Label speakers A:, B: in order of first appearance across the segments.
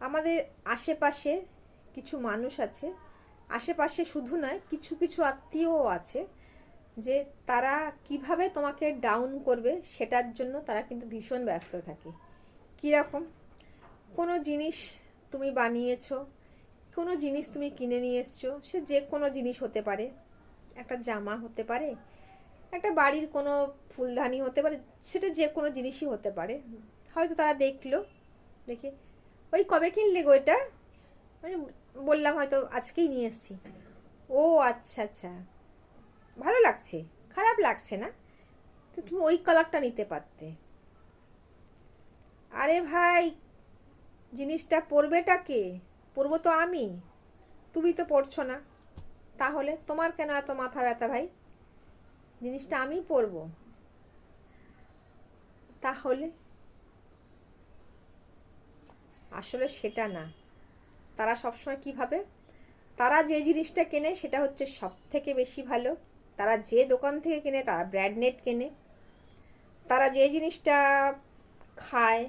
A: আমাদের আশেপাশে কিছু মানুষ আছে, আশেপাশে শুধু নয়, কিছু কিছু আত্মীয়ও আছে, যে তারা কিভাবে তোমাকে ডাউন করবে সেটার জন্য তারা কিন্তু ভীষণ ব্যস্ত থাকে। কীরকম? কোনো জিনিস তুমি বানিয়েছো, কোনো জিনিস তুমি কিনে নিয়ে এসছো, সে যে কোনো জিনিস হতে পারে, একটা জামা হতে পারে, একটা বাড়ির কোনো ফুলদানি হতে পারে, সেটা যে কোনো জিনিসই হতে পারে। হয়তো তারা দেখলো, দেখে, ওই কবে কিনলে গো এটা? মানে বললাম হয়তো আজকেই নিয়ে এসেছি। ও আচ্ছা আচ্ছা, ভালো লাগছে, খারাপ লাগছে না, তো তুমি ওই কালারটা নিতে পারতে। আরে ভাই, জিনিসটা পরবেটা কে? পরবো তো আমি, তুমি তো পরছো না, তাহলে তোমার কেন এত মাথা ব্যথা ভাই? জিনিসটা আমি পরবো। তাহলে আসলে সেটা না। তারা সবসময় কী ভাবে? তারা যে জিনিসটা কেনে সেটা হচ্ছে সব থেকে বেশি ভালো। তারা যে দোকান থেকে কেনে তারা ব্র্যান্ডেড কেনে। তারা যে জিনিসটা খায়,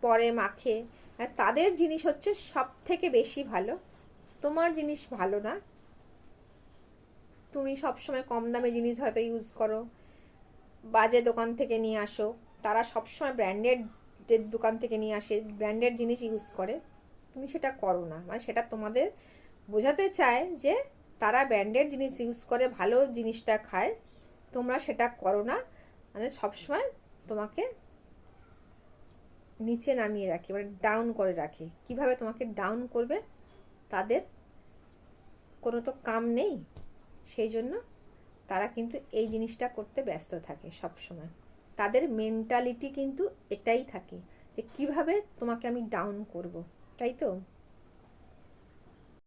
A: পরে মাখে, তাদের জিনিস হচ্ছে সব থেকে বেশি ভালো। তোমার জিনিস ভালো না, তুমি সবসময় কম দামে জিনিস হয়তো ইউজ করো, বাজে দোকান থেকে নিয়ে আসো। তারা সবসময় ব্র্যান্ডেড দোকান থেকে নিয়ে আসে, ব্র্যান্ডেড জিনিস ইউজ করে, তুমি সেটা করো না। মানে সেটা তোমাদের বোঝাতে চায় যে তারা ব্র্যান্ডেড জিনিস ইউজ করে, ভালো জিনিসটা খায়, তোমরা সেটা করো না। মানে সবসময় তোমাকে নিচে নামিয়ে রাখে, মানে ডাউন করে রাখে। কিভাবে তোমাকে ডাউন করবে তাদের কোনো তো কাম নেই, সেই জন্য তারা কিন্তু এই জিনিসটা করতে ব্যস্ত থাকে সব সময়। তাদের মেন্টালিটি কিন্তু এটাই থাকে যে কিভাবে তোমাকে আমি ডাউন করব, তাই তো?